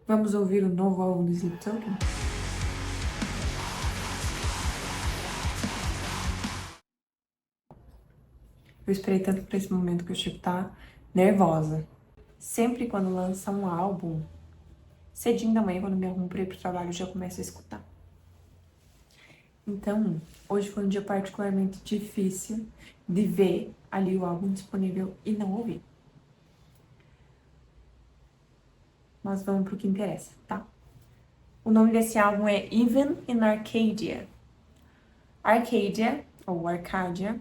Vamos ouvir o novo álbum do Sleep Token? Eu esperei tanto por esse momento que eu chego tá nervosa. Sempre quando lança um álbum, cedinho da manhã, quando me arrumo pra ir pro trabalho, eu já começo a escutar. Então, hoje foi um dia particularmente difícil de ver ali o álbum disponível e não ouvir. Mas vamos pro que interessa, tá? O nome desse álbum é Even in Arcadia. Arcadia, ou Arcadia,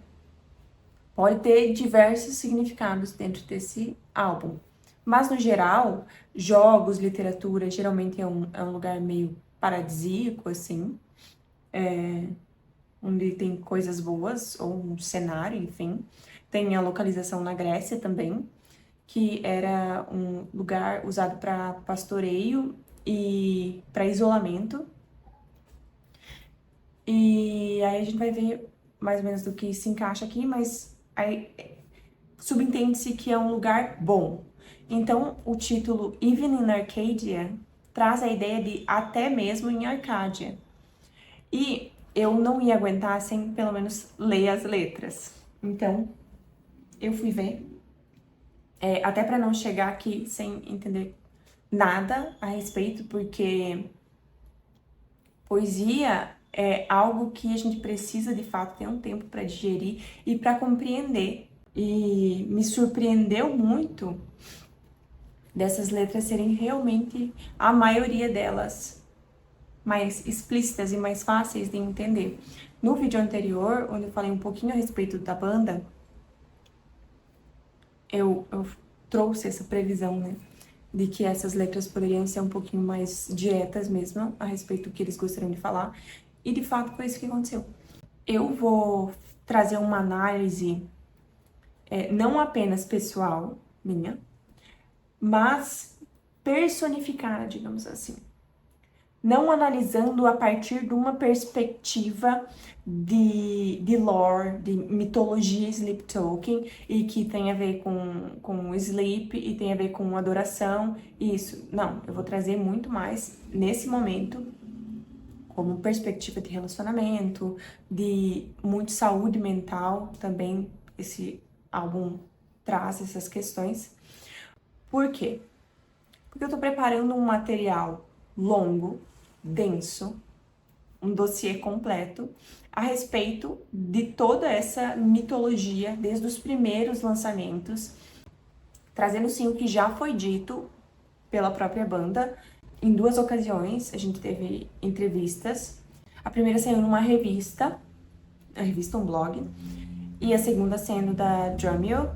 pode ter diversos significados dentro desse álbum. Mas, no geral, jogos, literatura, geralmente é um lugar meio paradisíaco, assim, onde tem coisas boas, ou um cenário, enfim. Tem a localização na Grécia também, que era um lugar usado para pastoreio e para isolamento. E aí a gente vai ver mais ou menos do que se encaixa aqui, mas aí subentende-se que é um lugar bom. Então, o título Even in Arcadia traz a ideia de até mesmo em Arcádia. E eu não ia aguentar sem pelo menos ler as letras. Então, eu fui ver, até para não chegar aqui sem entender nada a respeito, porque poesia é algo que a gente precisa de fato ter um tempo para digerir e para compreender. E me surpreendeu muito dessas letras serem realmente, a maioria delas, mais explícitas e mais fáceis de entender. No vídeo anterior, onde eu falei um pouquinho a respeito da banda, eu trouxe essa previsão, né? De que essas letras poderiam ser um pouquinho mais diretas mesmo a respeito do que eles gostariam de falar. E de fato foi isso que aconteceu. Eu vou trazer uma análise não apenas pessoal minha, mas personificada, digamos assim. Não analisando a partir de uma perspectiva de lore, de mitologia Sleep Token, e que tem a ver com sleep e tem a ver com adoração, isso. Não, eu vou trazer muito mais nesse momento, como perspectiva de relacionamento, de muito saúde mental também, esse álbum traz essas questões. Por quê? Porque eu tô preparando um material longo, denso, um dossiê completo a respeito de toda essa mitologia, desde os primeiros lançamentos, trazendo sim o que já foi dito pela própria banda. Em duas ocasiões a gente teve entrevistas. A primeira saiu numa revista, a revista Um Blog, e a segunda sendo da Drumeo,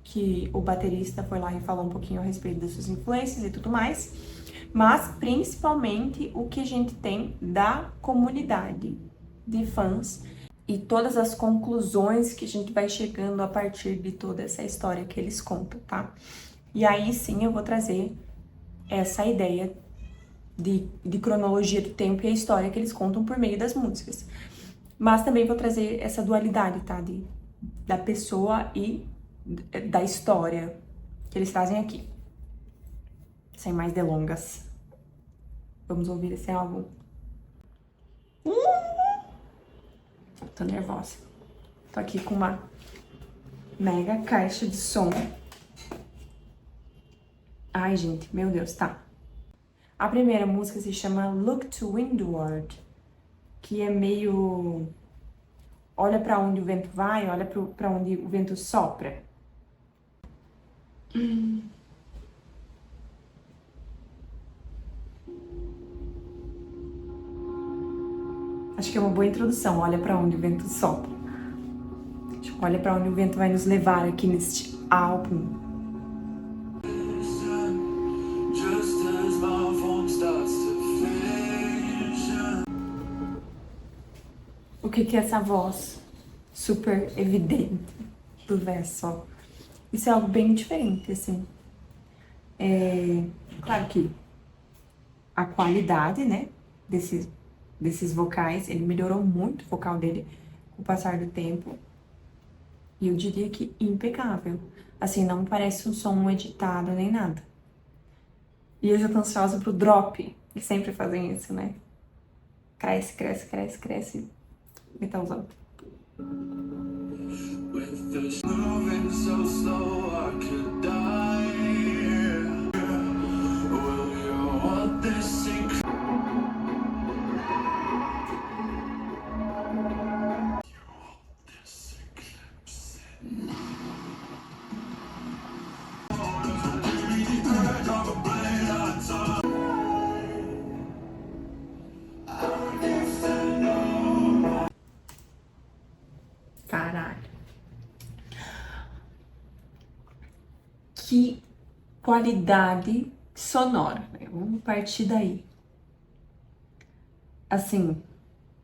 que o baterista foi lá e falou um pouquinho a respeito das suas influências e tudo mais, mas principalmente o que a gente tem da comunidade de fãs e todas as conclusões que a gente vai chegando a partir de toda essa história que eles contam, tá? E aí sim eu vou trazer essa ideia de cronologia do tempo e a história que eles contam por meio das músicas. Mas também vou trazer essa dualidade, tá? Da pessoa e da história que eles trazem aqui. Sem mais delongas, vamos ouvir esse álbum. Tô nervosa. Tô aqui com uma mega caixa de som. Ai, gente, meu Deus, tá. A primeira música se chama Look to Windward, que é meio... olha pra onde o vento vai, olha pra onde o vento sopra. Acho que é uma boa introdução, olha pra onde o vento sopra. Tipo, olha pra onde o vento vai nos levar aqui neste álbum. O que é essa voz super evidente do verso, ó? Isso é algo bem diferente, assim. Claro que a qualidade, né, desses vocais, ele melhorou muito o vocal dele com o passar do tempo. E eu diria que impecável. Assim, não parece um som editado nem nada. E eu já tô ansiosa pro drop. E sempre fazem isso, né? Cresce, cresce, cresce, cresce. Metalzão. With this moving so slow, I could die. Will you want this secret? Caralho. Que qualidade sonora, né? Vamos partir daí. Assim,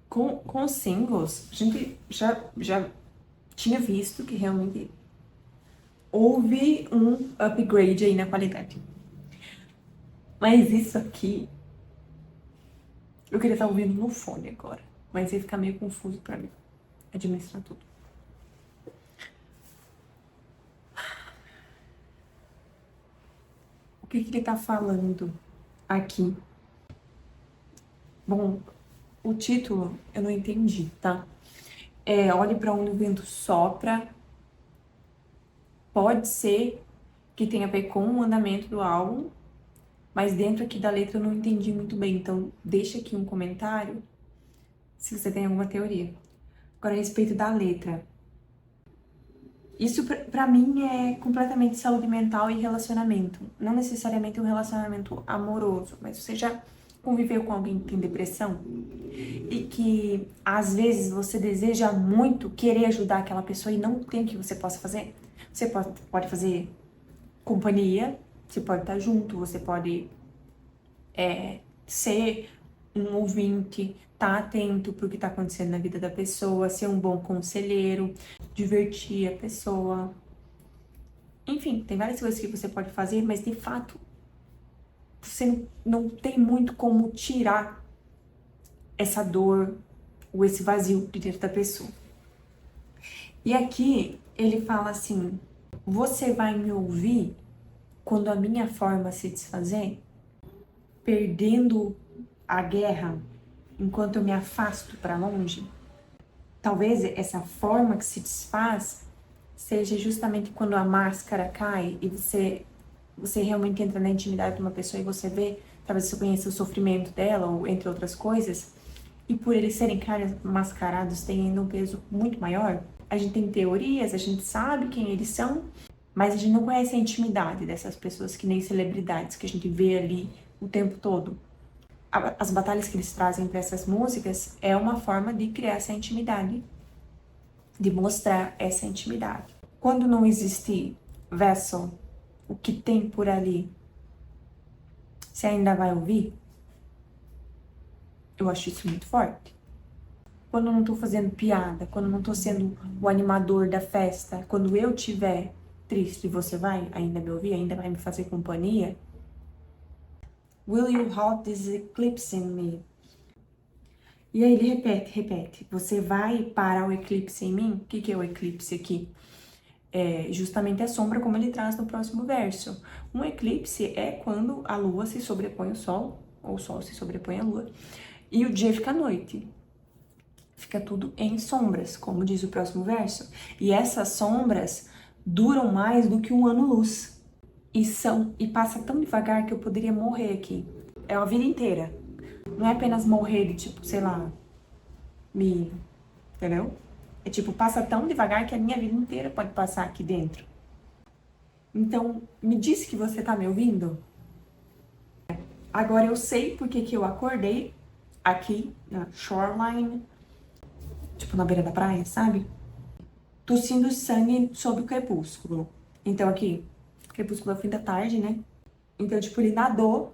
com singles, a gente já tinha visto que realmente houve um upgrade aí na qualidade. Mas isso aqui, eu queria estar ouvindo no fone agora, mas ia ficar meio confuso pra mim administrar tudo. O que ele tá falando aqui? Bom, o título eu não entendi, tá? Olhe para onde o vento sopra. Pode ser que tenha a ver com o andamento do álbum, mas dentro aqui da letra eu não entendi muito bem. Então, deixa aqui um comentário se você tem alguma teoria. Agora, a respeito da letra. Isso, pra mim, é completamente saúde mental e relacionamento. Não necessariamente um relacionamento amoroso, mas você já conviveu com alguém que tem depressão? E que, às vezes, você deseja muito querer ajudar aquela pessoa e não tem o que você possa fazer? Você pode fazer companhia, você pode estar junto, você pode ser um ouvinte, estar atento para o que está acontecendo na vida da pessoa, ser um bom conselheiro, divertir a pessoa. Enfim, tem várias coisas que você pode fazer, mas de fato você não tem muito como tirar essa dor ou esse vazio de dentro da pessoa. E aqui ele fala assim: você vai me ouvir quando a minha forma se desfazer, perdendo a guerra enquanto eu me afasto para longe? Talvez essa forma que se desfaz seja justamente quando a máscara cai e você realmente entra na intimidade de uma pessoa e você vê, talvez você conheça o sofrimento dela, ou entre outras coisas, e por eles serem caras mascarados, têm ainda um peso muito maior. A gente tem teorias, a gente sabe quem eles são, mas a gente não conhece a intimidade dessas pessoas, que nem celebridades que a gente vê ali o tempo todo. As batalhas que eles trazem para essas músicas é uma forma de criar essa intimidade, de mostrar essa intimidade. Quando não existe vessel, o que tem por ali, você ainda vai ouvir? Eu acho isso muito forte. Quando eu não tô fazendo piada, quando eu não tô sendo o animador da festa, quando eu tiver triste, você vai ainda me ouvir? Ainda vai me fazer companhia? Will you halt this eclipse in me? E aí ele repete. Você vai parar o eclipse em mim? O que é o eclipse aqui? É justamente a sombra, como ele traz no próximo verso. Um eclipse é quando a lua se sobrepõe ao sol, ou o sol se sobrepõe à lua, e o dia fica à noite. Fica tudo em sombras, como diz o próximo verso. E essas sombras duram mais do que um ano-luz. E passa tão devagar que eu poderia morrer aqui. É a vida inteira. Não é apenas morrer de tipo, sei lá, entendeu? É tipo, passa tão devagar que a minha vida inteira pode passar aqui dentro. Então, me diz que você tá me ouvindo? Agora eu sei porque que eu acordei aqui na shoreline, tipo na beira da praia, sabe? Tossindo sangue sob o crepúsculo. Então aqui, crepúsculo é o fim da tarde, né? Então, tipo, ele nadou,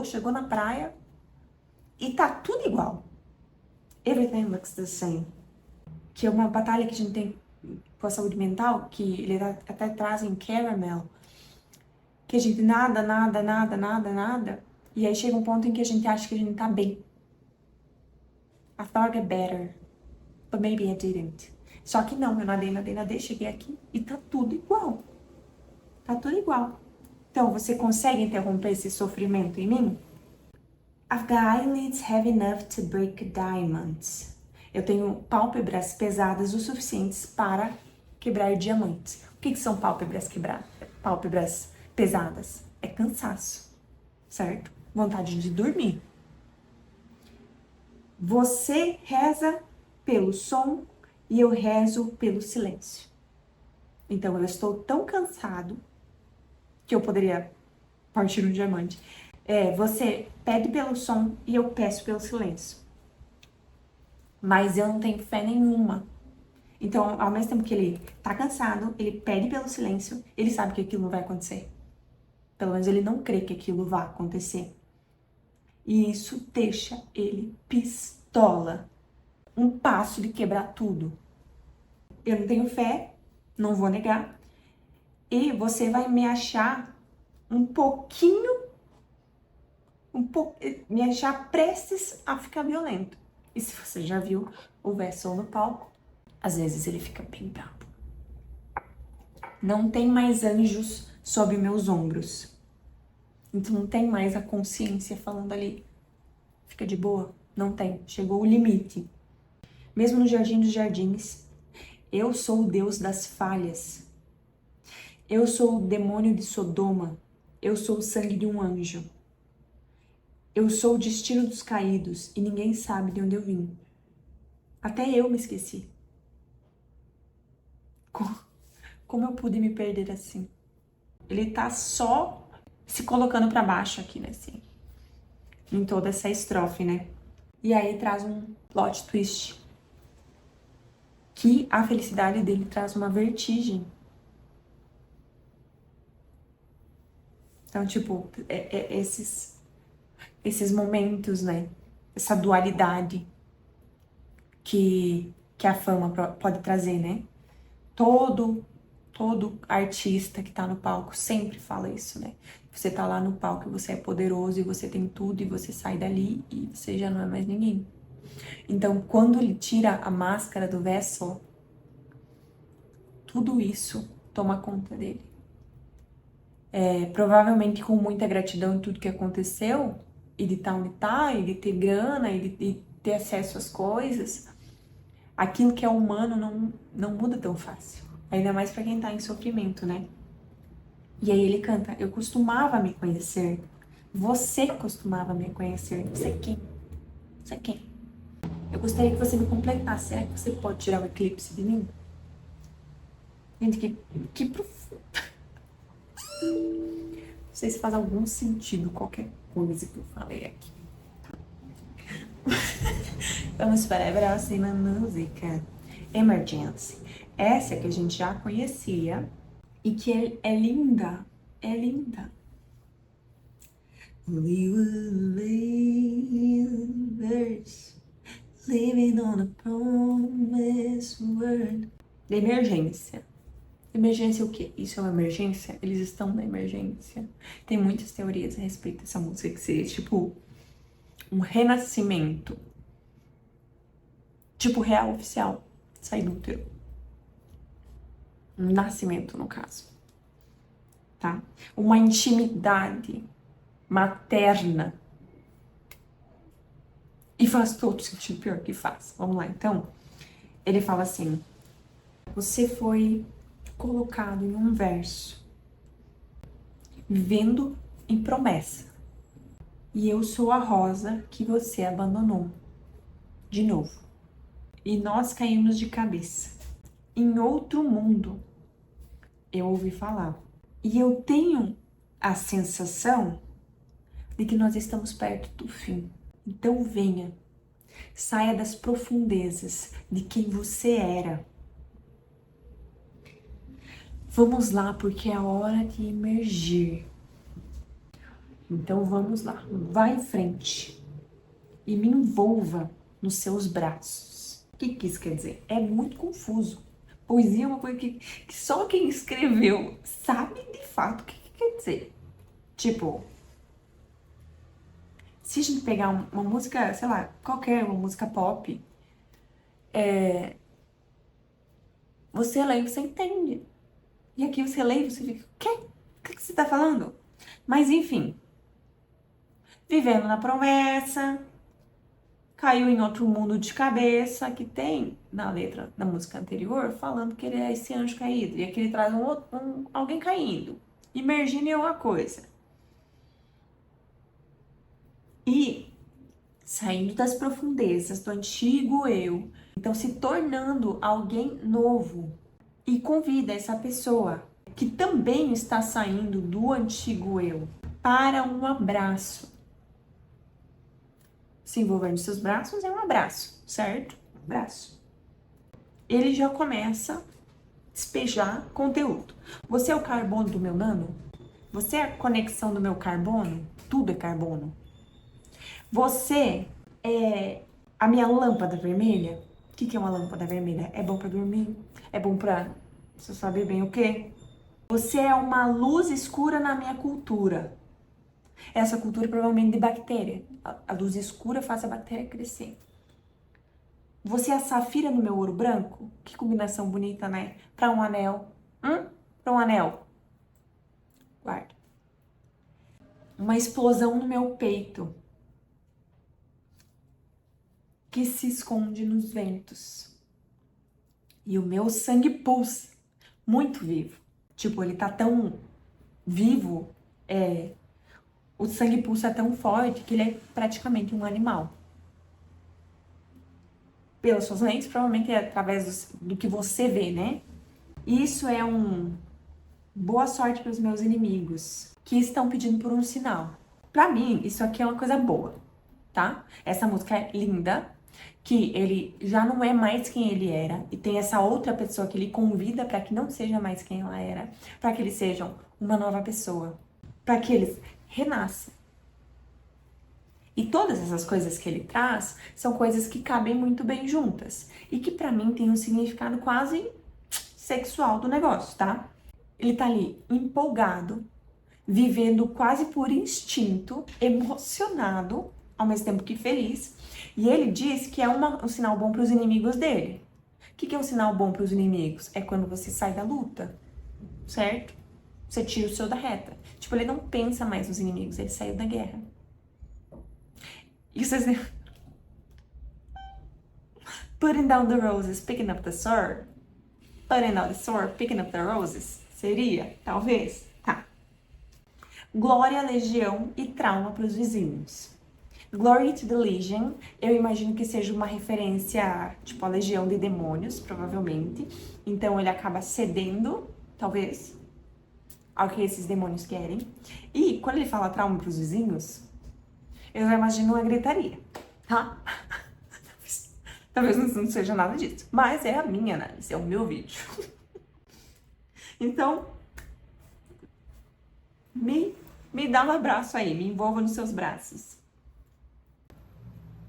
chegou na praia e tá tudo igual. Everything looks the same. Que é uma batalha que a gente tem com a saúde mental, que ele até traz em Caramel, que a gente nada, e aí chega um ponto em que a gente acha que a gente tá bem. I thought I get better, but maybe I didn't. Só que não, eu nadei, cheguei aqui e tá tudo igual. Tá tudo igual. Então, você consegue interromper esse sofrimento em mim? I've got eyelids heavy enough to break diamonds. Eu tenho pálpebras pesadas o suficientes para quebrar diamantes. O que são pálpebras quebradas? Pálpebras pesadas? É cansaço, certo? Vontade de dormir. Você reza pelo som e eu rezo pelo silêncio. Então, eu estou tão cansado que eu poderia partir um diamante. Você pede pelo som e eu peço pelo silêncio. Mas eu não tenho fé nenhuma. Então, ao mesmo tempo que ele tá cansado, ele pede pelo silêncio, ele sabe que aquilo não vai acontecer. Pelo menos ele não crê que aquilo vai acontecer. E isso deixa ele pistola. Um passo de quebrar tudo. Eu não tenho fé, não vou negar. E você vai me achar me achar prestes a ficar violento. E se você já viu o Vessel no palco, às vezes ele fica bem bravo. Não tem mais anjos sob meus ombros. Então não tem mais a consciência falando ali. Fica de boa? Não tem. Chegou o limite. Mesmo no Jardim dos Jardins, eu sou o Deus das falhas. Eu sou o demônio de Sodoma. Eu sou o sangue de um anjo. Eu sou o destino dos caídos e ninguém sabe de onde eu vim. Até eu me esqueci. Como eu pude me perder assim? Ele tá só se colocando pra baixo aqui, né, assim, em toda essa estrofe, né? E aí traz um plot twist. Que a felicidade dele traz uma vertigem. Então, tipo, esses momentos, né? Essa dualidade que a fama pode trazer, né? Todo artista que tá no palco sempre fala isso, né? Você tá lá no palco, você é poderoso e você tem tudo e você sai dali e você já não é mais ninguém. Então, quando ele tira a máscara do Vessel, tudo isso toma conta dele. Provavelmente com muita gratidão em tudo que aconteceu, e de estar onde tá, e de ter grana, e de ter acesso às coisas, aquilo que é humano não muda tão fácil. Ainda mais pra quem tá em sofrimento, né? E aí ele canta, eu costumava me conhecer, você costumava me conhecer, você é quem? Você é quem? Eu gostaria que você me completasse, será que você pode tirar o eclipse de mim? Gente, que profundo. Não sei se faz algum sentido qualquer coisa que eu falei aqui. Vamos para a próxima música. Emergency. Essa que a gente já conhecia e que é linda. É linda. We were believers living on a promised world. De emergência. Emergência o quê? Isso é uma emergência? Eles estão na emergência. Tem muitas teorias a respeito dessa música que seria tipo um renascimento. Tipo real oficial. Sair do útero. Um nascimento, no caso. Tá? Uma intimidade materna. E faz todo sentido, pior que faz. Vamos lá, então. Ele fala assim: você foi colocado em um verso, vivendo em promessa. E eu sou a rosa que você abandonou. De novo. E nós caímos de cabeça. Em outro mundo, eu ouvi falar. E eu tenho a sensação de que nós estamos perto do fim. Então venha, saia das profundezas de quem você era. Vamos lá, porque é a hora de emergir. Então vamos lá, vá em frente e me envolva nos seus braços. O que isso quer dizer? É muito confuso. Poesia é uma coisa que só quem escreveu sabe de fato o que quer dizer. Tipo, se a gente pegar uma música, sei lá, qualquer uma música pop, você lê e você entende. E aqui você lê e você fica, o quê? O que você tá falando? Mas enfim, vivendo na promessa, caiu em outro mundo de cabeça, que tem na letra da música anterior, falando que ele é esse anjo caído, e aqui ele traz alguém caindo, imergindo em uma coisa. E saindo das profundezas do antigo eu, então se tornando alguém novo. E convida essa pessoa, que também está saindo do antigo eu, para um abraço. Se envolver nos seus braços é um abraço, certo? Um abraço. Ele já começa a despejar conteúdo. Você é o carbono do meu nano? Você é a conexão do meu carbono? Tudo é carbono. Você é a minha lâmpada vermelha? O que é uma lâmpada vermelha? É bom para dormir? É bom para você saber bem o quê? Você é uma luz escura na minha cultura. Essa cultura é provavelmente de bactéria. A luz escura faz a bactéria crescer. Você é a safira no meu ouro branco? Que combinação bonita, né? Para um anel. Para um anel. Guarda. Uma explosão no meu peito, que se esconde nos ventos. E o meu sangue pulsa, muito vivo. Tipo, ele tá tão vivo, o sangue pulsa tão forte que ele é praticamente um animal. Pelas suas lentes, provavelmente é através do que você vê, né? Isso é boa sorte para os meus inimigos, que estão pedindo por um sinal. Para mim, isso aqui é uma coisa boa, tá? Essa música é linda, que ele já não é mais quem ele era, e tem essa outra pessoa que ele convida para que não seja mais quem ela era, para que eles sejam uma nova pessoa, para que eles renasçam. E todas essas coisas que ele traz são coisas que cabem muito bem juntas e que para mim tem um significado quase sexual do negócio, tá? Ele tá ali empolgado, vivendo quase por instinto, emocionado, ao mesmo tempo que feliz. E ele diz que é um sinal bom para os inimigos dele. O que é um sinal bom para os inimigos? É quando você sai da luta, certo? Você tira o seu da reta. Tipo, ele não pensa mais nos inimigos, ele saiu da guerra. E vocês... Putting down the roses, picking up the sword. Putting down the sword, picking up the roses. Seria? Talvez. Tá. Glória, legião e trauma para os vizinhos. Glory to the Legion, eu imagino que seja uma referência, tipo, a legião de demônios, provavelmente. Então ele acaba cedendo, talvez, ao que esses demônios querem. E quando ele fala trauma para os vizinhos, eu já imagino uma gritaria, tá? Talvez não seja nada disso, mas é a minha análise, é o meu vídeo. Então, me dá um abraço aí, me envolva nos seus braços.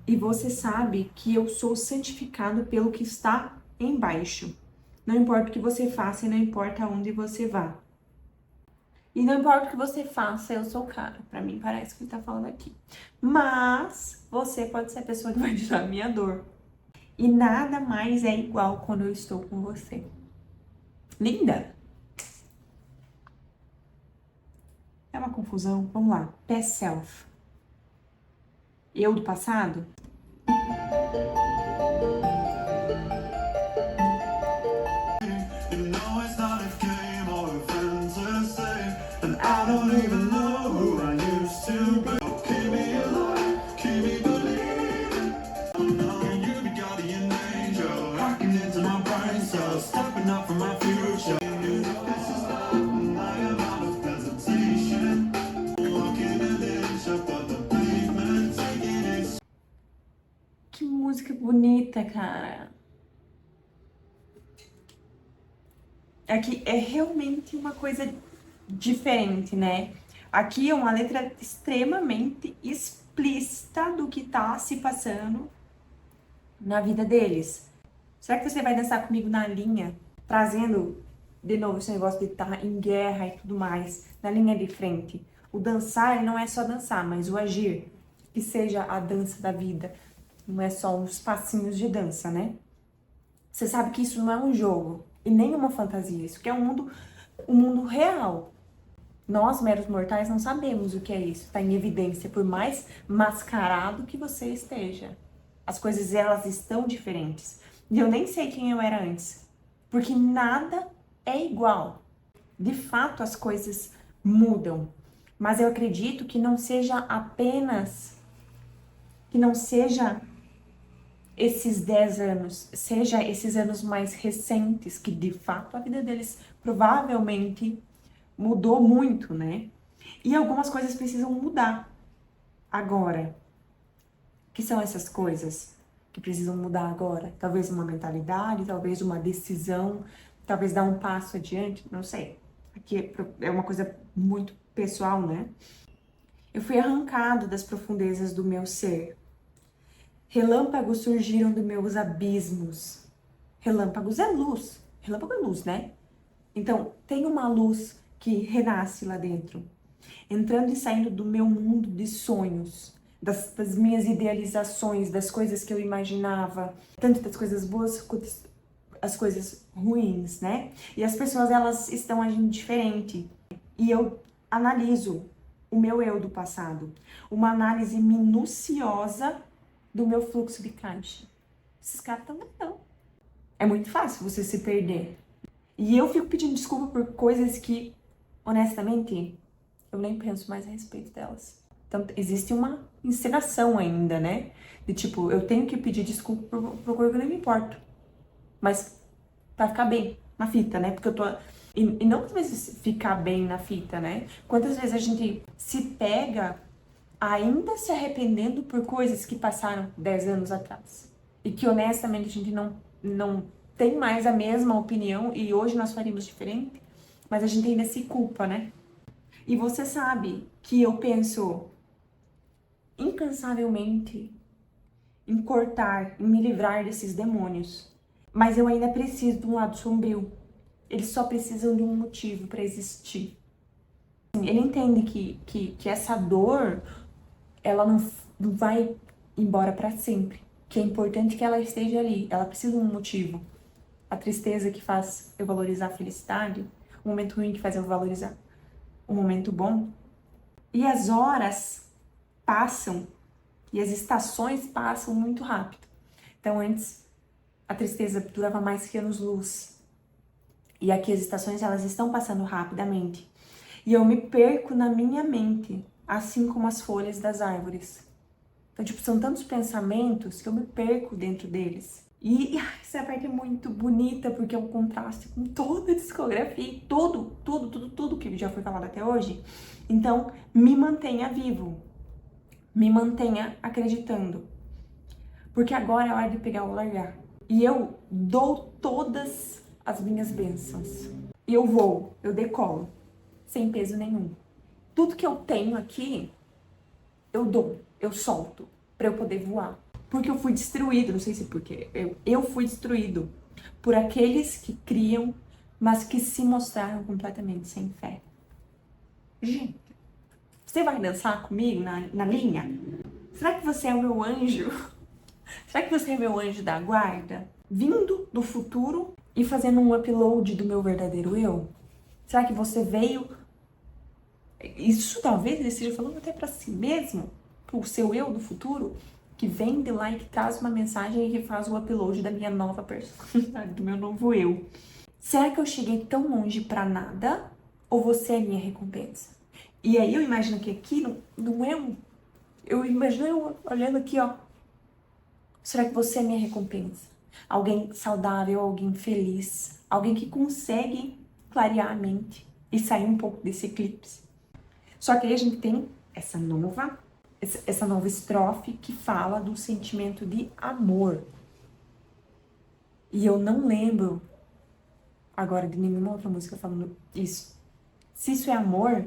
E você sabe que eu sou santificado pelo que está embaixo. Não importa o que você faça e não importa aonde você vá. E não importa o que você faça, eu sou o cara. Pra mim parece que ele tá falando aqui. Mas você pode ser a pessoa que vai tirar a minha dor. E nada mais é igual quando eu estou com você. Linda! É uma confusão. Vamos lá. Past self. Eu do passado? I don't even know who I used to be. Keep me alive, keep me believing. Oh no, you be guardian angel, hacking into my brain cells, stepping up for my future. You know this is love, and I am out of hesitation. Walking an inch above the pavement, taking it. Que música bonita, cara. Aqui é realmente uma coisa diferente, né? Aqui é uma letra extremamente explícita do que tá se passando na vida deles. Será que você vai dançar comigo na linha, trazendo de novo esse negócio de estar em guerra e tudo mais, na linha de frente? O dançar não é só dançar, mas o agir, que seja a dança da vida, não é só uns passinhos de dança, né? Você sabe que isso não é um jogo e nem uma fantasia, isso que é um mundo real. Nós, meros mortais, não sabemos o que é isso. Está em evidência, por mais mascarado que você esteja. As coisas, elas estão diferentes. E eu nem sei quem eu era antes. Porque nada é igual. De fato, as coisas mudam. Mas eu acredito que não seja apenas... Que não seja esses 10 anos, seja esses anos mais recentes, que de fato a vida deles provavelmente mudou muito, né? E algumas coisas precisam mudar agora. O que são essas coisas que precisam mudar agora? Talvez uma mentalidade, talvez uma decisão, talvez dar um passo adiante, não sei. Aqui é uma coisa muito pessoal, né? Eu fui arrancado das profundezas do meu ser. Relâmpagos surgiram dos meus abismos. Relâmpagos é luz. Relâmpago é luz, né? Então, tem uma luz que renasce lá dentro. Entrando e saindo do meu mundo de sonhos. Das minhas idealizações, das coisas que eu imaginava. Tanto das coisas boas quanto as coisas ruins, né? E as pessoas, elas estão agindo diferente. E eu analiso o meu eu do passado. Uma análise minuciosa do meu fluxo de caixa. Esses caras estão não. É muito fácil você se perder. E eu fico pedindo desculpa por coisas que, honestamente, eu nem penso mais a respeito delas. Então, existe uma encenação ainda, né? De tipo, eu tenho que pedir desculpa por coisa que eu nem me importo. Mas pra ficar bem na fita, né? Porque eu tô... E não às vezes ficar bem na fita, né? Quantas vezes a gente se pega ainda se arrependendo por coisas que passaram 10 anos atrás. E que honestamente a gente não tem mais a mesma opinião e hoje nós faríamos diferente, mas a gente ainda se culpa, né? E você sabe que eu penso incansavelmente em cortar, em me livrar desses demônios. Mas eu ainda preciso de um lado sombrio. Eles só precisam de um motivo para existir. Ele entende que essa dor, ela não vai embora para sempre. Que é importante que ela esteja ali. Ela precisa de um motivo. A tristeza que faz eu valorizar a felicidade. O momento ruim que faz eu valorizar o momento bom. E as horas passam. E as estações passam muito rápido. Então, antes, a tristeza durava mais que anos-luz. E aqui as estações, elas estão passando rapidamente. E eu me perco na minha mente, assim como as folhas das árvores. Então, tipo, são tantos pensamentos que eu me perco dentro deles. E essa parte é muito bonita, porque é um contraste com toda a discografia e tudo que já foi falado até hoje. Então, me mantenha vivo. Me mantenha acreditando. Porque agora é hora de pegar o largar. E eu dou todas as minhas bênçãos. E eu vou, eu decolo, sem peso nenhum. Tudo que eu tenho aqui, eu dou, eu solto, pra eu poder voar. Porque eu fui destruído, não sei se porque, eu fui destruído por aqueles que criam, mas que se mostraram completamente sem fé. Gente, você vai dançar comigo na linha? Será que você é o meu anjo? Será que você é meu anjo da guarda? Vindo do futuro e fazendo um upload do meu verdadeiro eu? Será que você veio... Isso talvez ele esteja falando até pra si mesmo, pro seu eu do futuro, que vem de lá e que traz uma mensagem e que faz o upload da minha nova personalidade, do meu novo eu. Será que eu cheguei tão longe pra nada? Ou você é a minha recompensa? E aí eu imagino que aqui não é um... Eu imagino eu olhando aqui, ó. Será que você é a minha recompensa? Alguém saudável, alguém feliz, alguém que consegue clarear a mente e sair um pouco desse eclipse. Só que aí a gente tem essa nova estrofe que fala do sentimento de amor. E eu não lembro agora de nenhuma outra música falando isso. Se isso é amor,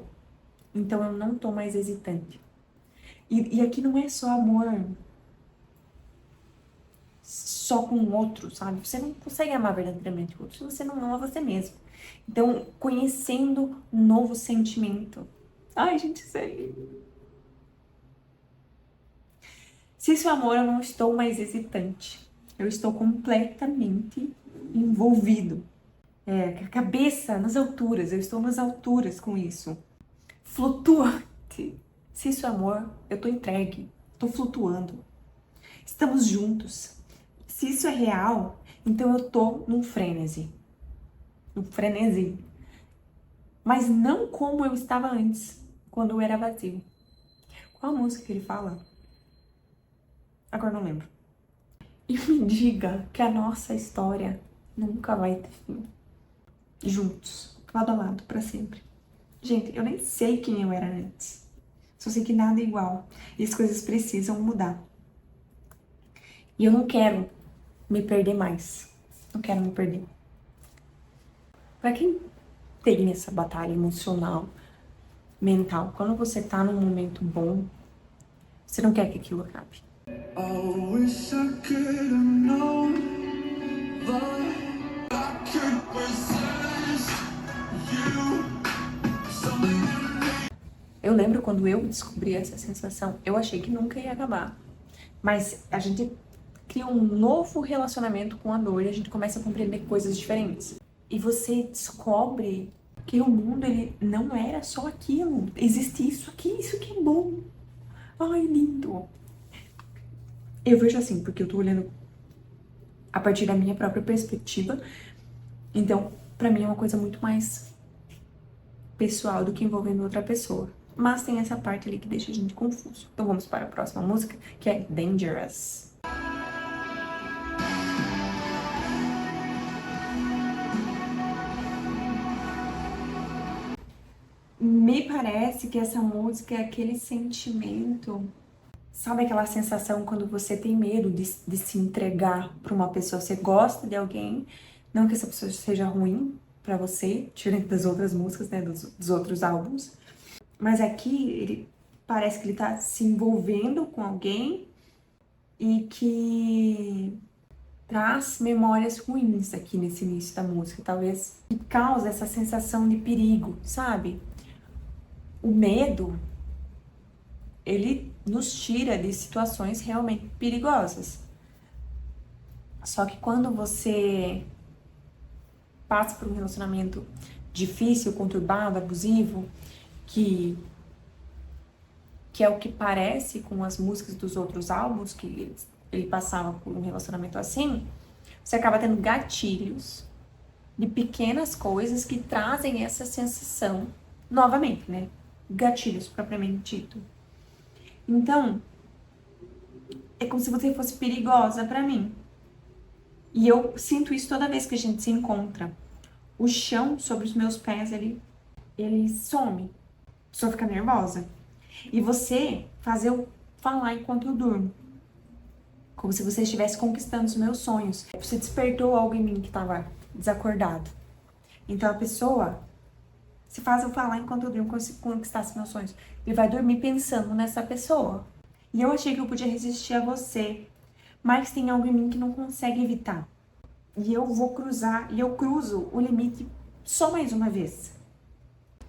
então eu não tô mais hesitante. E aqui não é só amor só com o outro, sabe? Você não consegue amar verdadeiramente o outro se você não ama você mesmo. Então, conhecendo um novo sentimento. Ai, gente, sério. Se isso é amor, eu não estou mais hesitante. Eu estou completamente envolvido. Com a cabeça nas alturas. Eu estou nas alturas com isso. flutuante. Se isso é amor, eu tô entregue, tô flutuando. Estamos juntos. Se isso é real, então eu tô num frenesi. Num frenesi. Mas não como eu estava antes, quando eu era vazio. Qual a música que ele fala? Agora não lembro. E me diga que a nossa história nunca vai ter fim. Juntos, lado a lado, pra sempre. Gente, eu nem sei quem eu era antes. Só sei que nada é igual. E as coisas precisam mudar. E eu não quero me perder mais. Não quero me perder. Pra quem tem essa batalha emocional, mental, quando você tá num momento bom, você não quer que aquilo acabe. I wish I could have known that I could possess you. Eu lembro quando eu descobri essa sensação, eu achei que nunca ia acabar. Mas a gente cria um novo relacionamento com a dor e a gente começa a compreender coisas diferentes. E você descobre que o mundo ele não era só aquilo. Existe isso que é bom. Ai, lindo. Eu vejo assim, porque eu tô olhando a partir da minha própria perspectiva. Então, pra mim é uma coisa muito mais pessoal do que envolvendo outra pessoa. Mas tem essa parte ali que deixa a gente confuso. Então vamos para a próxima música, que é Dangerous. Me parece que essa música é aquele sentimento, sabe aquela sensação quando você tem medo de se entregar para uma pessoa, você gosta de alguém, não que essa pessoa seja ruim para você, diferente das outras músicas, né, dos outros álbuns, mas aqui ele parece que ele tá se envolvendo com alguém e que traz memórias ruins aqui nesse início da música, talvez, que causa essa sensação de perigo, sabe? O medo, ele nos tira de situações realmente perigosas. Só que quando você passa por um relacionamento difícil, conturbado, abusivo, que é o que parece com as músicas dos outros álbuns, que ele passava por um relacionamento assim, você acaba tendo gatilhos de pequenas coisas que trazem essa sensação novamente, né? Gatilhos, propriamente dito. Então, é como se você fosse perigosa pra mim. E eu sinto isso toda vez que a gente se encontra. O chão sobre os meus pés, ele some. A pessoa fica nervosa. E você faz eu falar enquanto eu durmo. Como se você estivesse conquistando os meus sonhos. Você despertou algo em mim que estava desacordado. Então a pessoa se faz eu falar enquanto eu durmo, como se conquistasse meus sonhos. Ele vai dormir pensando nessa pessoa. E eu achei que eu podia resistir a você, mas tem algo em mim que não consegue evitar. E eu vou cruzar, e eu cruzo o limite só mais uma vez.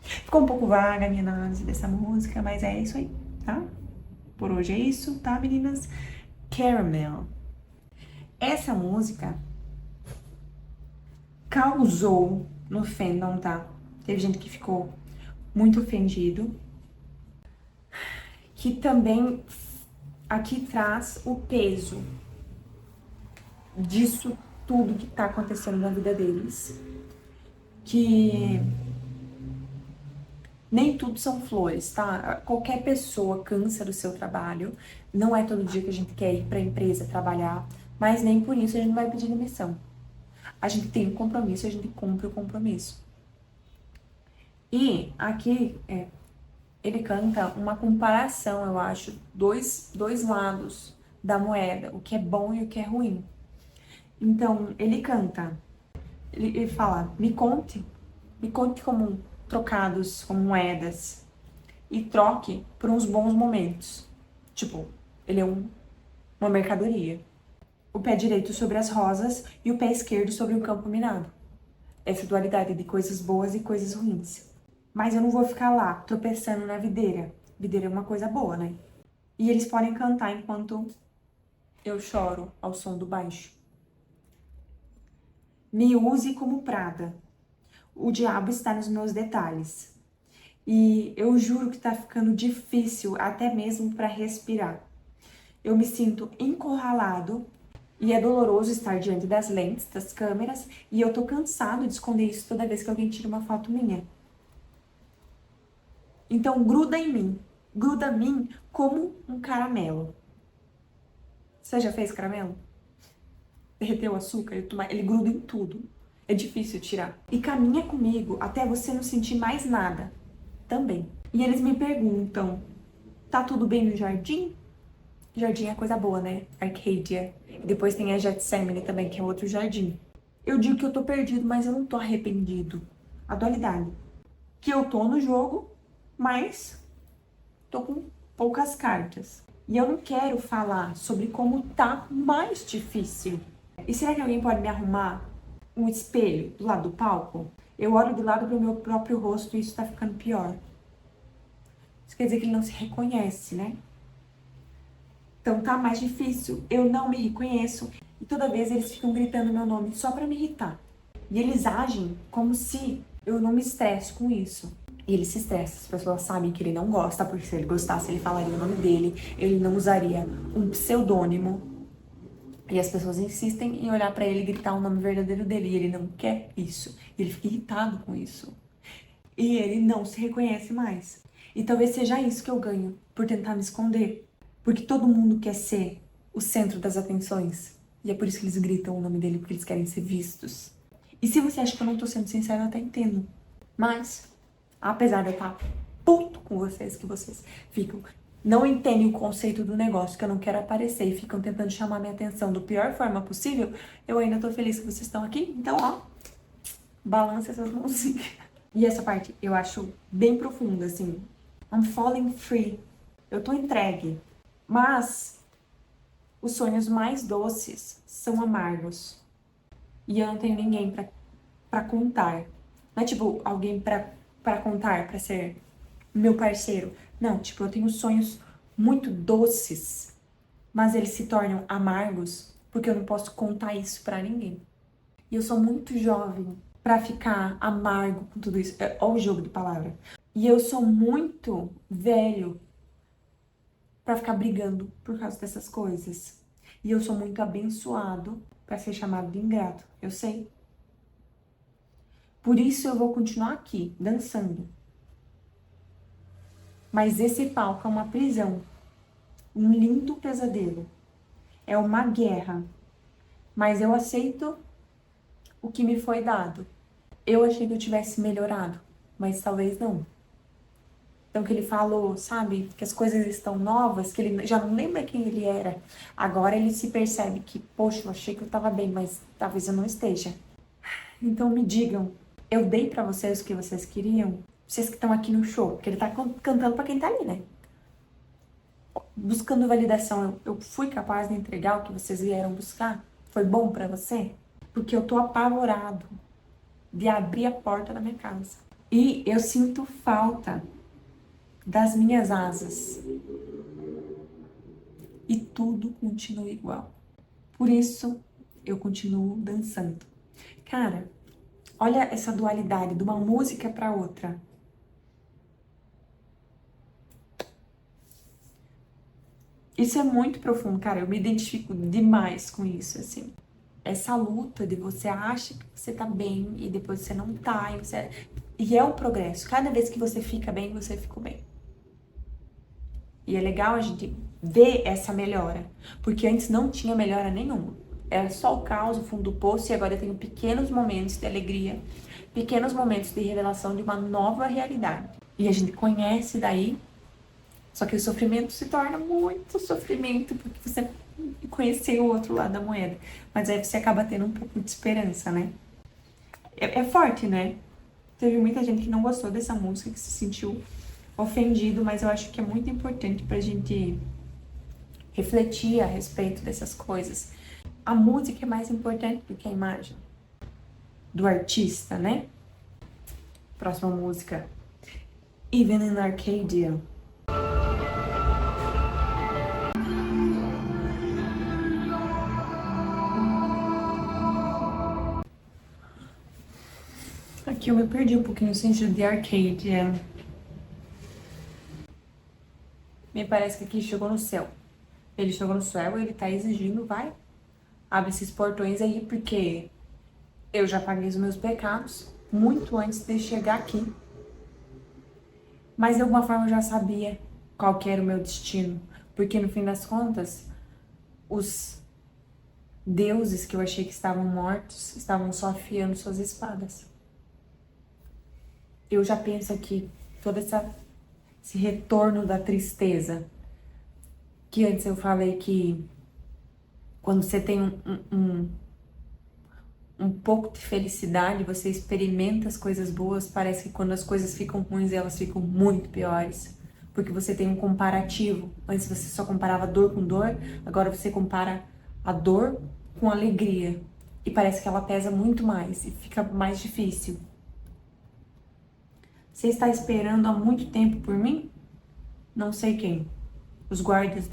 Ficou um pouco vaga a minha análise dessa música, mas é isso aí, tá? Por hoje é isso, tá, meninas? Caramel. Essa música causou no fandom, tá? Teve gente que ficou muito ofendido. Que também aqui traz o peso disso tudo que tá acontecendo na vida deles. Que nem tudo são flores, tá? Qualquer pessoa cansa do seu trabalho. Não é todo dia que a gente quer ir pra empresa trabalhar, mas nem por isso a gente vai pedir demissão. A gente tem um compromisso, a gente cumpre o compromisso. E aqui ele canta uma comparação, eu acho, dois lados da moeda, o que é bom e o que é ruim. Então, ele canta, ele fala, me conte como trocados, como moedas, e troque por uns bons momentos. Tipo, ele é uma mercadoria. O pé direito sobre as rosas e o pé esquerdo sobre o campo minado. Essa dualidade de coisas boas e coisas ruins. Mas eu não vou ficar lá, tropeçando na videira. Videira é uma coisa boa, né? E eles podem cantar enquanto eu choro ao som do baixo. Me use como prada. O diabo está nos meus detalhes. E eu juro que tá ficando difícil até mesmo para respirar. Eu me sinto encurralado e é doloroso estar diante das lentes, das câmeras, e eu tô cansado de esconder isso toda vez que alguém tira uma foto minha. Então gruda em mim como um caramelo. Você já fez caramelo? Derreteu o açúcar, ele gruda em tudo. É difícil tirar. E caminha comigo até você não sentir mais nada também. E eles me perguntam: tá tudo bem no jardim? Jardim é coisa boa, né? Arcadia. E depois tem a Getsemane também, que é outro jardim. Eu digo que eu tô perdido, mas eu não tô arrependido. A dualidade. Que eu tô no jogo, mas tô com poucas cartas. E eu não quero falar sobre como tá mais difícil. E será que alguém pode me arrumar um espelho do lado do palco? Eu olho do lado pro meu próprio rosto e isso tá ficando pior. Isso quer dizer que ele não se reconhece, né? Então tá mais difícil. Eu não me reconheço. E toda vez eles ficam gritando meu nome só pra me irritar. E eles agem como se eu não me estresse com isso. E ele se estressa. As pessoas sabem que ele não gosta, porque se ele gostasse, ele falaria o nome dele. Ele não usaria um pseudônimo. E as pessoas insistem em olhar pra ele e gritar o nome verdadeiro dele. E ele não quer isso. E ele fica irritado com isso. E ele não se reconhece mais. E talvez seja isso que eu ganho por tentar me esconder. Porque todo mundo quer ser o centro das atenções. E é por isso que eles gritam o nome dele, porque eles querem ser vistos. E se você acha que eu não tô sendo sincera, eu até entendo. Mas, apesar de eu estar puto com vocês, que vocês ficam, não entendem o conceito do negócio, que eu não quero aparecer e ficam tentando chamar minha atenção da pior forma possível, eu ainda tô feliz que vocês estão aqui. Então, ó, balança essas mãozinhas. E essa parte eu acho bem profunda, assim. I'm falling free. Eu tô entregue. Mas os sonhos mais doces são amargos. E eu não tenho ninguém pra contar. Não é tipo alguém pra contar, pra ser meu parceiro. Não, tipo, eu tenho sonhos muito doces, mas eles se tornam amargos porque eu não posso contar isso pra ninguém. E eu sou muito jovem pra ficar amargo com tudo isso. Olha o jogo de palavra. E eu sou muito velho pra ficar brigando por causa dessas coisas. E eu sou muito abençoado pra ser chamado de ingrato. Eu sei. Por isso eu vou continuar aqui, dançando. Mas esse palco é uma prisão. Um lindo pesadelo. É uma guerra. Mas eu aceito o que me foi dado. Eu achei que eu tivesse melhorado, mas talvez não. Então, que ele falou, sabe, que as coisas estão novas, que ele já não lembra quem ele era. Agora ele se percebe que, poxa, eu achei que eu tava bem, mas talvez eu não esteja. Então me digam, eu dei pra vocês o que vocês queriam? Vocês que estão aqui no show, porque ele tá cantando pra quem tá ali, né? Buscando validação, eu fui capaz de entregar o que vocês vieram buscar? Foi bom pra você? Porque eu tô apavorado de abrir a porta da minha casa. E eu sinto falta das minhas asas. E tudo continua igual. Por isso, eu continuo dançando. Cara, olha essa dualidade de uma música para outra. Isso é muito profundo, cara. Eu me identifico demais com isso, assim. Essa luta de você acha que você tá bem e depois você não tá. E é um progresso. Cada vez que você fica bem, você ficou bem. E é legal a gente ver essa melhora. Porque antes não tinha melhora nenhuma. Era só o caos, o fundo do poço. E agora eu tenho pequenos momentos de alegria. Pequenos momentos de revelação de uma nova realidade. E a gente conhece daí. Só que o sofrimento se torna muito sofrimento. Porque você conheceu o outro lado da moeda. Mas aí você acaba tendo um pouco de esperança, né? É forte, né? Teve muita gente que não gostou dessa música, que se sentiu ofendido, mas eu acho que é muito importante pra gente refletir a respeito dessas coisas. A música é mais importante do que a imagem do artista, né? Próxima música. Even in Arcadia. Aqui eu me perdi um pouquinho no sentido de Arcadia. Me parece que aqui chegou no céu. Ele chegou no céu e ele tá exigindo, vai, abre esses portões aí, porque eu já paguei os meus pecados muito antes de chegar aqui. Mas de alguma forma eu já sabia qual que era o meu destino. Porque no fim das contas, os deuses que eu achei que estavam mortos estavam só afiando suas espadas. Eu já penso aqui, todo esse retorno da tristeza. Que antes eu falei que quando você tem um pouco de felicidade, você experimenta as coisas boas, parece que quando as coisas ficam ruins, elas ficam muito piores. Porque você tem um comparativo. Antes você só comparava dor com dor, agora você compara a dor com alegria. E parece que ela pesa muito mais e fica mais difícil. Você está esperando há muito tempo por mim? Não sei quem. Os guardas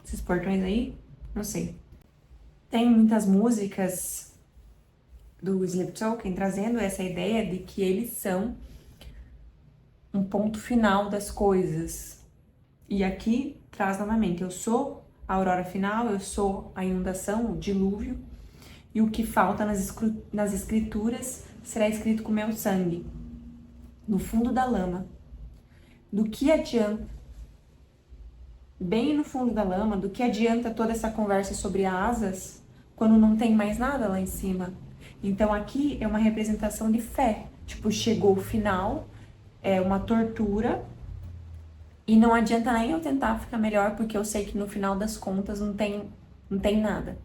desses portões aí? Não sei. Tem muitas músicas do Sleep Token trazendo essa ideia de que eles são um ponto final das coisas. E aqui traz novamente, eu sou a aurora final, eu sou a inundação, o dilúvio, e o que falta nas escrituras será escrito com meu sangue, no fundo da lama. Do que adianta, bem no fundo da lama, do que adianta toda essa conversa sobre asas quando não tem mais nada lá em cima? Então aqui é uma representação de fé, tipo, chegou o final, é uma tortura, e não adianta nem eu tentar ficar melhor, porque eu sei que no final das contas não tem nada.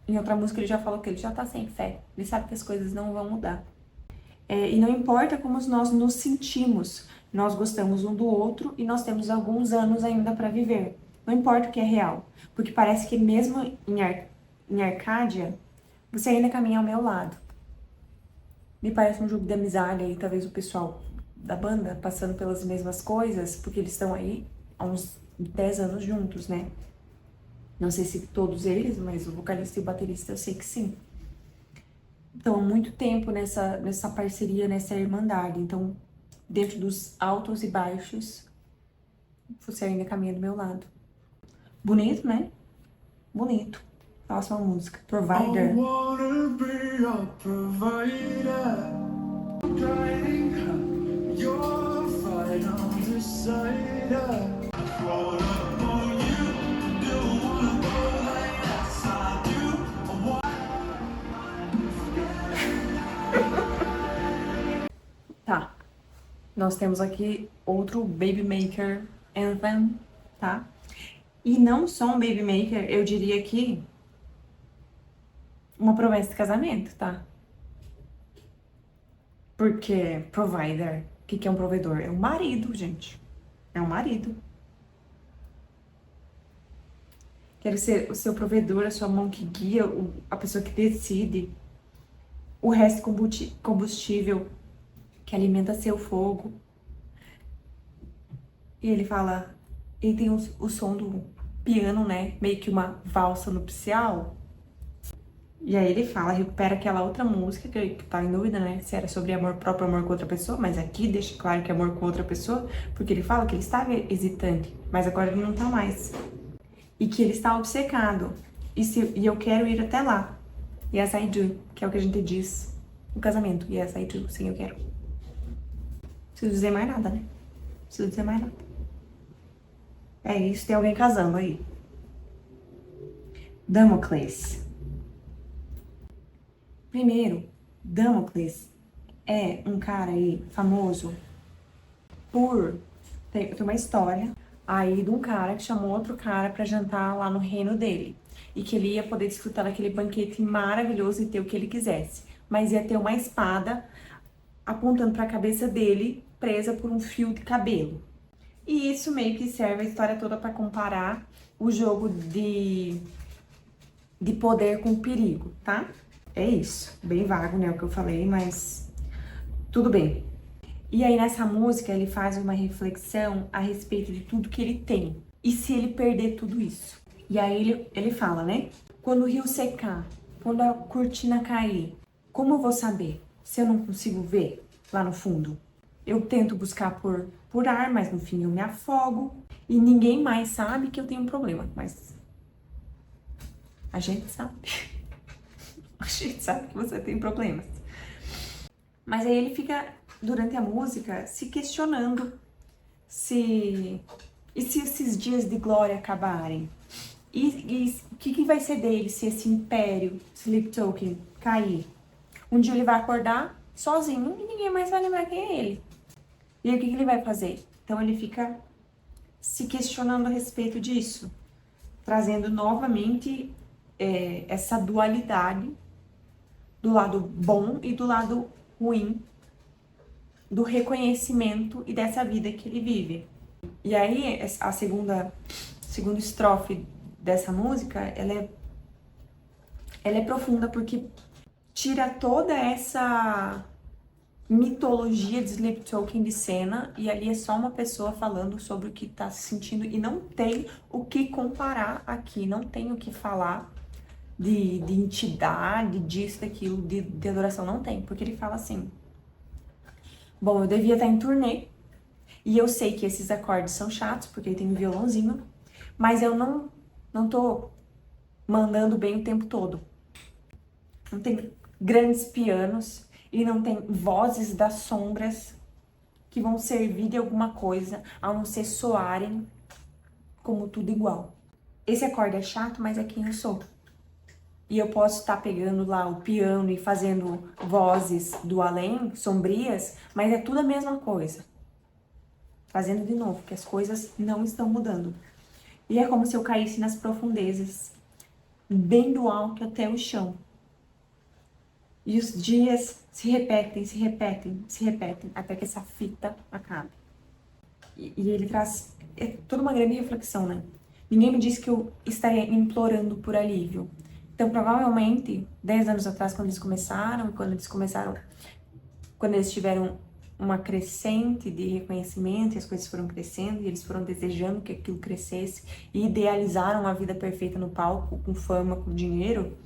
Em outra música ele já falou que ele já tá sem fé, ele sabe que as coisas não vão mudar. E não importa como nós nos sentimos, nós gostamos um do outro e nós temos alguns anos ainda para viver. Não importa o que é real, porque parece que mesmo em Arcádia, você ainda caminha ao meu lado. Me parece um jogo de amizade aí, talvez o pessoal da banda passando pelas mesmas coisas, porque eles estão aí há uns 10 anos juntos, né? Não sei se todos eles, mas o vocalista e o baterista eu sei que sim. Então, há muito tempo nessa parceria, nessa irmandade. Então, dentro dos altos e baixos, você ainda caminha do meu lado. Bonito, né? Bonito. Próxima música. Provider. I wanna be a provider. You're right on the side. Tá. Nós temos aqui outro Baby Maker Anthem, tá? E não só um Baby Maker, eu diria que uma promessa de casamento, tá? Porque provider, o que é um provedor? É um marido, gente. É um marido. Quero ser o seu provedor, a sua mão que guia, a pessoa que decide. O resto combustível que alimenta seu fogo. E ele fala, ele tem o som do piano, né? Meio que uma valsa nupcial. E aí ele fala, recupera aquela outra música que tá em dúvida, né? Se era sobre amor próprio, amor com outra pessoa, mas aqui deixa claro que é amor com outra pessoa, porque ele fala que ele estava hesitante, mas agora ele não tá mais. E que ele está obcecado. E eu quero ir até lá. Yes, I do, que é o que a gente diz no casamento. Yes, I do, sim, eu quero. Não preciso dizer mais nada, né? Não preciso dizer mais nada. É isso, tem alguém casando aí. Damocles. Primeiro, Damocles é um cara aí famoso por... Tem uma história aí de um cara que chamou outro cara pra jantar lá no reino dele. E que ele ia poder desfrutar daquele banquete maravilhoso e ter o que ele quisesse. Mas ia ter uma espada apontando pra cabeça dele, presa por um fio de cabelo. E isso meio que serve a história toda pra comparar o jogo de poder com perigo, tá? É isso. Bem vago, né, o que eu falei, mas tudo bem. E aí nessa música ele faz uma reflexão a respeito de tudo que ele tem. E se ele perder tudo isso? E aí ele fala, né? Quando o rio secar, quando a cortina cair, como eu vou saber se eu não consigo ver lá no fundo? Eu tento buscar por ar, mas no fim eu me afogo. E ninguém mais sabe que eu tenho um problema. Mas a gente sabe. A gente sabe que você tem problemas. Mas aí ele fica, durante a música, se questionando se... E se esses dias de glória acabarem? E o que vai ser dele se esse império, Sleep Token, cair? Um dia ele vai acordar sozinho e ninguém mais vai lembrar quem é ele. E aí o que ele vai fazer? Então ele fica se questionando a respeito disso, trazendo novamente essa dualidade do lado bom e do lado ruim, do reconhecimento e dessa vida que ele vive. E aí a segunda estrofe dessa música, ela é profunda porque tira toda essa mitologia de Sleep Token de cena e ali é só uma pessoa falando sobre o que tá se sentindo e não tem o que comparar aqui, não tem o que falar de entidade, disso, daquilo, de adoração, não tem, porque ele fala assim: bom, eu devia estar em turnê e eu sei que esses acordes são chatos porque ele tem um violãozinho, mas eu não tô mandando bem o tempo todo. Não tem grandes pianos e não tem vozes das sombras que vão servir de alguma coisa, a não ser soarem como tudo igual. Esse acorde é chato, mas é quem eu sou. E eu posso estar pegando lá o piano e fazendo vozes do além, sombrias, mas é tudo a mesma coisa. Fazendo de novo, que as coisas não estão mudando. E é como se eu caísse nas profundezas, bem do alto até o chão. E os dias se repetem, se repetem, se repetem, até que essa fita acabe. E ele traz toda uma grande reflexão, né? Ninguém me disse que eu estaria implorando por alívio. Então, provavelmente, 10 anos atrás, quando eles tiveram uma crescente de reconhecimento, e as coisas foram crescendo, e eles foram desejando que aquilo crescesse, e idealizaram a vida perfeita no palco, com fama, com dinheiro,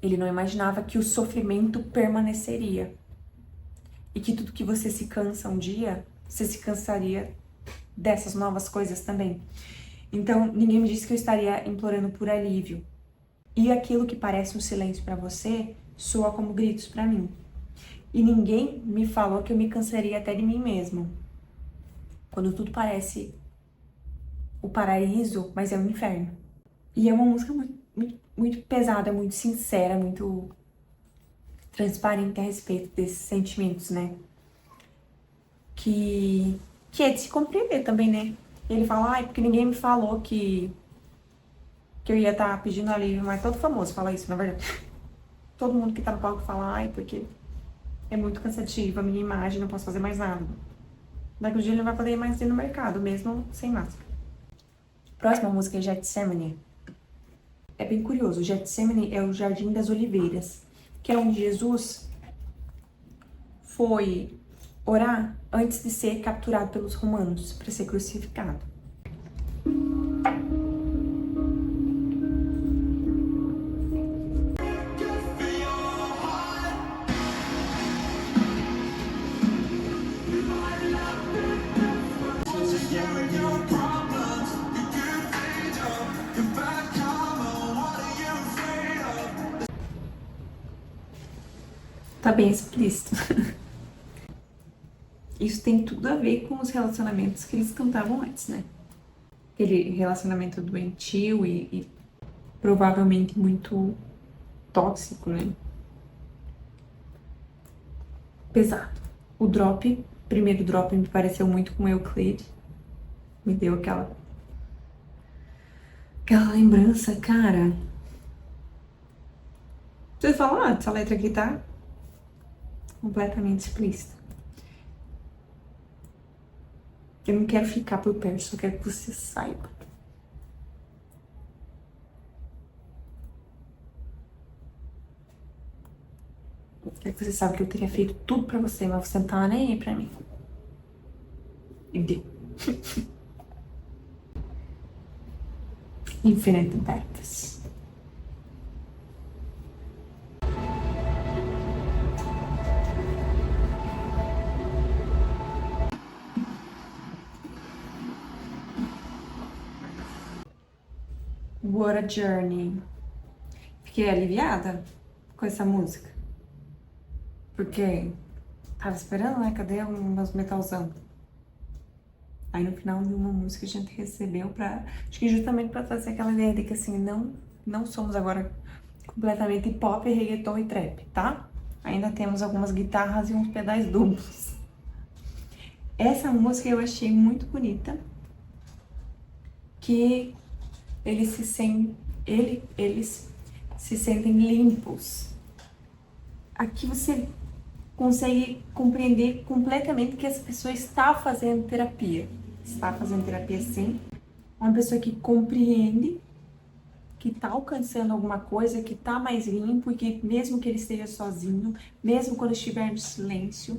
ele não imaginava que o sofrimento permaneceria. E que tudo que você se cansa um dia, você se cansaria dessas novas coisas também. Então, ninguém me disse que eu estaria implorando por alívio. E aquilo que parece um silêncio para você, soa como gritos para mim. E ninguém me falou que eu me cansaria até de mim mesmo. Quando tudo parece o paraíso, mas é o inferno. E é uma música muito pesada, muito sincera, muito transparente a respeito desses sentimentos, né? Que é de se compreender também, né? Ele fala, ai, porque ninguém me falou que eu ia estar pedindo alívio, mas todo famoso fala isso, na verdade. Todo mundo que tá no palco fala, ai, porque é muito cansativo, a minha imagem, não posso fazer mais nada. Daqui a dia ele não vai poder ir mais ir no mercado, mesmo sem máscara. Próxima música é Getsemane. É bem curioso, Getsemane é o Jardim das Oliveiras, que é onde Jesus foi orar antes de ser capturado pelos romanos para ser crucificado. Tá bem explícito. Isso tem tudo a ver com os relacionamentos que eles cantavam antes, né? Aquele relacionamento doentio e provavelmente muito tóxico, né? Pesado. O primeiro drop me pareceu muito com Euclid. Me deu aquela lembrança, cara. Você fala, essa letra aqui tá completamente explícita. Eu não quero ficar por perto, só quero que você saiba. Eu quero que você saiba que eu teria feito tudo pra você, mas você não tava nem aí pra mim. E deu. Infinite Depths. What a Journey. Fiquei aliviada com essa música. Porque tava esperando, né? Cadê os meus metalzão? Aí no final de uma música a gente recebeu pra... Acho que justamente pra trazer aquela ideia de que assim, não somos agora completamente pop, reggaeton e trap, tá? Ainda temos algumas guitarras e uns pedais duplos. Essa música eu achei muito bonita. Que eles se sentem limpos. Aqui você consegue compreender completamente que essa pessoa está fazendo terapia. Está fazendo terapia sim. Uma pessoa que compreende, que está alcançando alguma coisa, que está mais limpo e que mesmo que ele esteja sozinho, mesmo quando estiver no silêncio,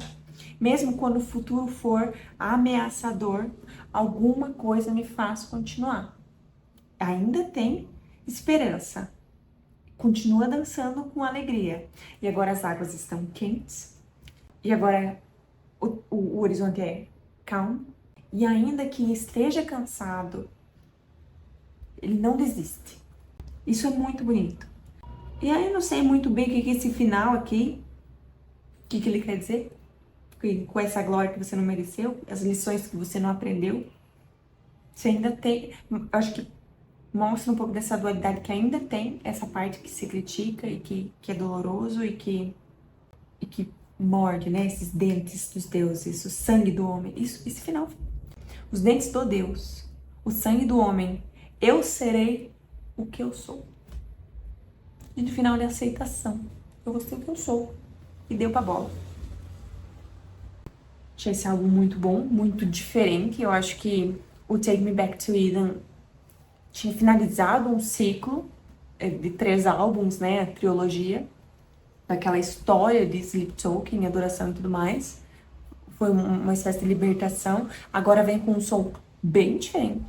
mesmo quando o futuro for ameaçador, alguma coisa me faz continuar. Ainda tem esperança. Continua dançando com alegria. E agora as águas estão quentes. E agora o horizonte é calmo. E ainda que esteja cansado, ele não desiste. Isso é muito bonito. E aí eu não sei muito bem o que é esse final aqui. O que ele quer dizer. Com essa glória que você não mereceu. As lições que você não aprendeu. Você ainda tem... Acho que mostra um pouco dessa dualidade que ainda tem essa parte que se critica e que é doloroso e que morde, né? Esses dentes dos deuses, o sangue do homem. Esse final. Os dentes do Deus, o sangue do homem. Eu serei o que eu sou. E no final é aceitação. Eu vou ser o que eu sou. E deu pra bola. Achei esse álbum muito bom, muito diferente. Eu acho que o Take Me Back to Eden tinha finalizado um ciclo de 3 álbuns, né, a trilogia, daquela história de Sleep Talking, adoração e tudo mais. Foi uma espécie de libertação. Agora vem com um som bem diferente.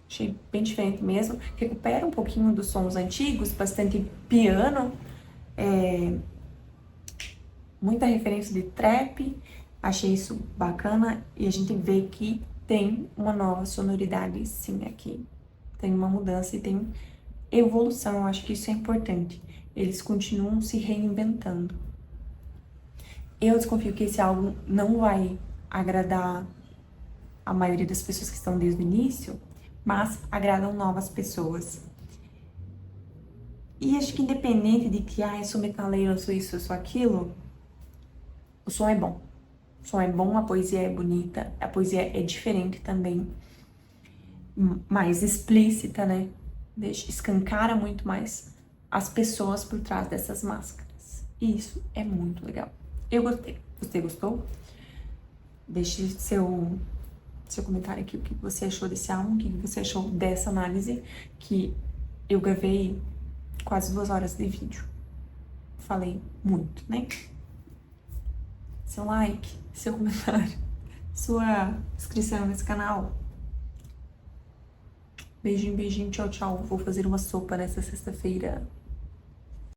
Achei bem diferente mesmo. Recupera um pouquinho dos sons antigos, bastante piano, muita referência de trap. Achei isso bacana e a gente vê que tem uma nova sonoridade sim aqui. Tem uma mudança e tem evolução, eu acho que isso é importante. Eles continuam se reinventando. Eu desconfio que esse álbum não vai agradar a maioria das pessoas que estão desde o início, mas agradam novas pessoas. E acho que independente de que, eu sou metaleiro, eu sou isso, eu sou aquilo, o som é bom. O som é bom, a poesia é bonita, a poesia é diferente também, mais explícita, né? Escancara muito mais as pessoas por trás dessas máscaras. E isso é muito legal. Eu gostei. Você gostou? Deixe seu comentário aqui, o que você achou desse álbum, o que você achou dessa análise, que eu gravei quase 2 horas de vídeo. Falei muito, né? Seu like, seu comentário, sua inscrição nesse canal. Beijinho, beijinho, tchau, tchau. Vou fazer uma sopa nessa sexta-feira.